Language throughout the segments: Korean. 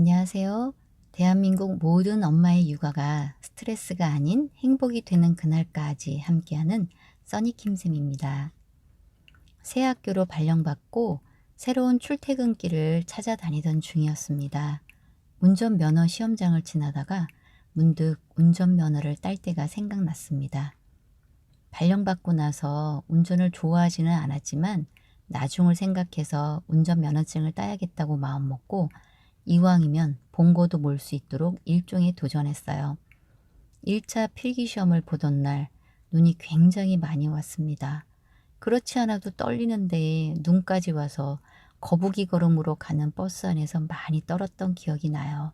안녕하세요. 대한민국 모든 엄마의 육아가 스트레스가 아닌 행복이 되는 그날까지 함께하는 써니킴쌤입니다. 새 학교로 발령받고 새로운 출퇴근길을 찾아다니던 중이었습니다. 운전면허 시험장을 지나다가 문득 운전면허를 딸 때가 생각났습니다. 발령받고 나서 운전을 좋아하지는 않았지만 나중을 생각해서 운전면허증을 따야겠다고 마음먹고 이왕이면 본고도 몰 수 있도록 일종에 도전했어요. 1차 필기시험을 보던 날 눈이 굉장히 많이 왔습니다. 그렇지 않아도 떨리는데 눈까지 와서 거북이 걸음으로 가는 버스 안에서 많이 떨었던 기억이 나요.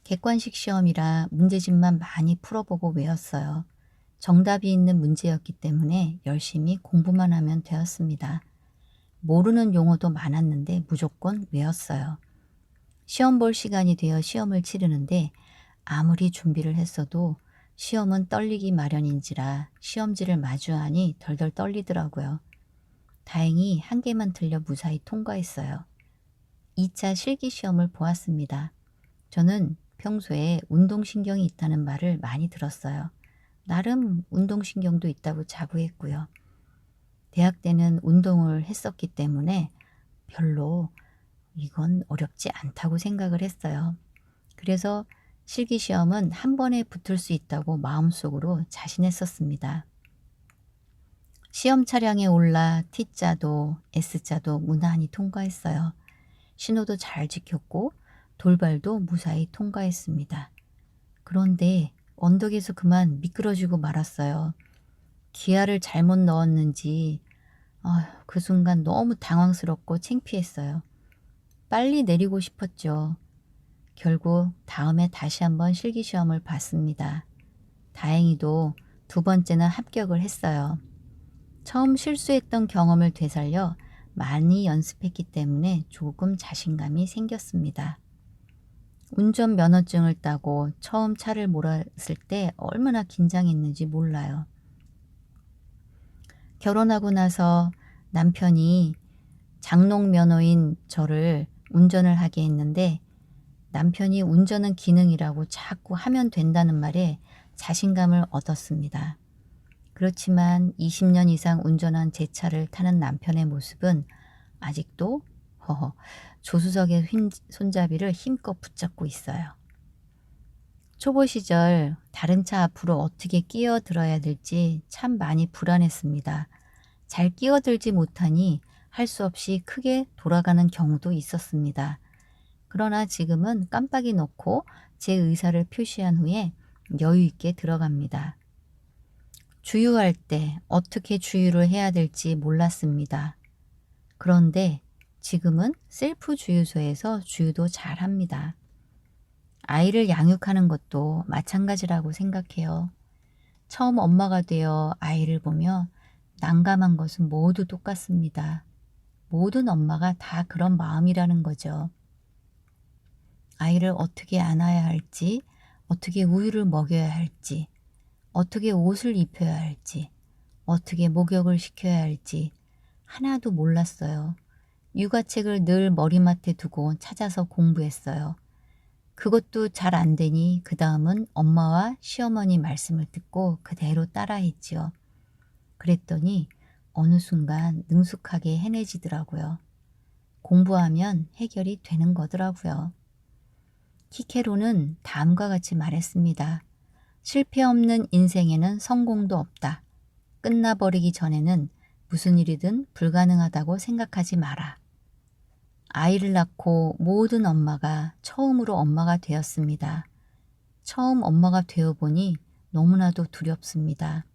객관식 시험이라 문제집만 많이 풀어보고 외웠어요. 정답이 있는 문제였기 때문에 열심히 공부만 하면 되었습니다. 모르는 용어도 많았는데 무조건 외웠어요. 시험 볼 시간이 되어 시험을 치르는데 아무리 준비를 했어도 시험은 떨리기 마련인지라 시험지를 마주하니 덜덜 떨리더라고요. 다행히 한 개만 틀려 무사히 통과했어요. 2차 실기 시험을 보았습니다. 저는 평소에 운동신경이 있다는 말을 많이 들었어요. 나름 운동신경도 있다고 자부했고요. 대학 때는 운동을 했었기 때문에 별로 이건 어렵지 않다고 생각을 했어요. 그래서 실기시험은 한 번에 붙을 수 있다고 마음속으로 자신했었습니다. 시험 차량에 올라 T자도 S자도 무난히 통과했어요. 신호도 잘 지켰고 돌발도 무사히 통과했습니다. 그런데 언덕에서 그만 미끄러지고 말았어요. 기아를 잘못 넣었는지 그 순간 너무 당황스럽고 창피했어요. 빨리 내리고 싶었죠. 결국 다음에 다시 한번 실기시험을 봤습니다. 다행히도 두 번째는 합격을 했어요. 처음 실수했던 경험을 되살려 많이 연습했기 때문에 조금 자신감이 생겼습니다. 운전면허증을 따고 처음 차를 몰았을 때 얼마나 긴장했는지 몰라요. 결혼하고 나서 남편이 장롱면허인 저를 운전을 하게 했는데 남편이 운전은 기능이라고 자꾸 하면 된다는 말에 자신감을 얻었습니다. 그렇지만 20년 이상 운전한 제 차를 타는 남편의 모습은 아직도 조수석의 손잡이를 힘껏 붙잡고 있어요. 초보 시절 다른 차 앞으로 어떻게 끼어들어야 될지 참 많이 불안했습니다. 잘 끼어들지 못하니 할 수 없이 크게 돌아가는 경우도 있었습니다. 그러나 지금은 깜빡이 놓고 제 의사를 표시한 후에 여유 있게 들어갑니다. 주유할 때 어떻게 주유를 해야 될지 몰랐습니다. 그런데 지금은 셀프 주유소에서 주유도 잘 합니다. 아이를 양육하는 것도 마찬가지라고 생각해요. 처음 엄마가 되어 아이를 보며 난감한 것은 모두 똑같습니다. 모든 엄마가 다 그런 마음이라는 거죠. 아이를 어떻게 안아야 할지, 어떻게 우유를 먹여야 할지, 어떻게 옷을 입혀야 할지, 어떻게 목욕을 시켜야 할지 하나도 몰랐어요. 육아책을 늘 머리맡에 두고 찾아서 공부했어요. 그것도 잘 안 되니 그 다음은 엄마와 시어머니 말씀을 듣고 그대로 따라했지요. 그랬더니 어느 순간 능숙하게 해내지더라고요. 공부하면 해결이 되는 거더라고요. 키케로는 다음과 같이 말했습니다. 실패 없는 인생에는 성공도 없다. 끝나버리기 전에는 무슨 일이든 불가능하다고 생각하지 마라. 아이를 낳고 모든 엄마가 처음으로 엄마가 되었습니다. 처음 엄마가 되어보니 너무나도 두렵습니다.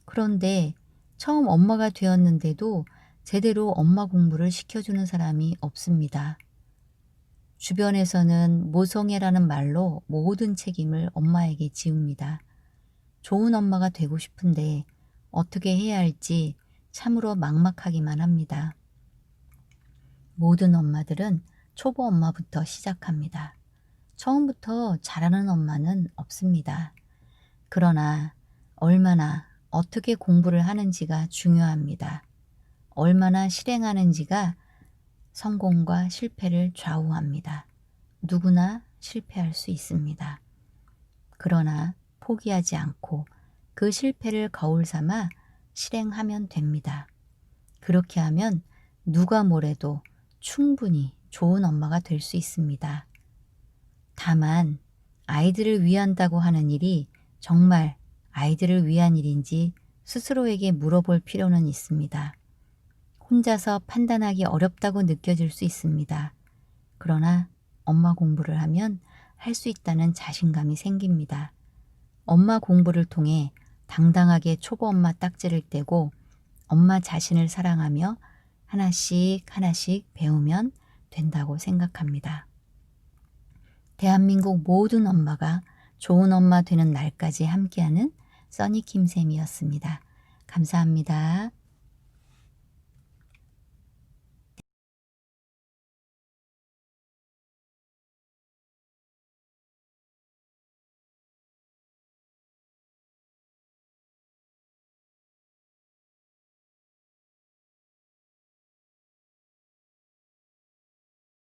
그런데 처음 엄마가 되었는데도 제대로 엄마 공부를 시켜주는 사람이 없습니다. 주변에서는 모성애라는 말로 모든 책임을 엄마에게 지웁니다. 좋은 엄마가 되고 싶은데 어떻게 해야 할지 참으로 막막하기만 합니다. 모든 엄마들은 초보 엄마부터 시작합니다. 처음부터 잘하는 엄마는 없습니다. 그러나 얼마나 어떻게 공부를 하는지가 중요합니다. 얼마나 실행하는지가 성공과 실패를 좌우합니다. 누구나 실패할 수 있습니다. 그러나 포기하지 않고 그 실패를 거울 삼아 실행하면 됩니다. 그렇게 하면 누가 뭐래도 충분히 좋은 엄마가 될 수 있습니다. 다만 아이들을 위한다고 하는 일이 정말 아이들을 위한 일인지 스스로에게 물어볼 필요는 있습니다. 혼자서 판단하기 어렵다고 느껴질 수 있습니다. 그러나 엄마 공부를 하면 할 수 있다는 자신감이 생깁니다. 엄마 공부를 통해 당당하게 초보 엄마 딱지를 떼고 엄마 자신을 사랑하며 하나씩 하나씩 배우면 된다고 생각합니다. 대한민국 모든 엄마가 좋은 엄마 되는 날까지 함께하는 써니킴 쌤이었습니다. 감사합니다.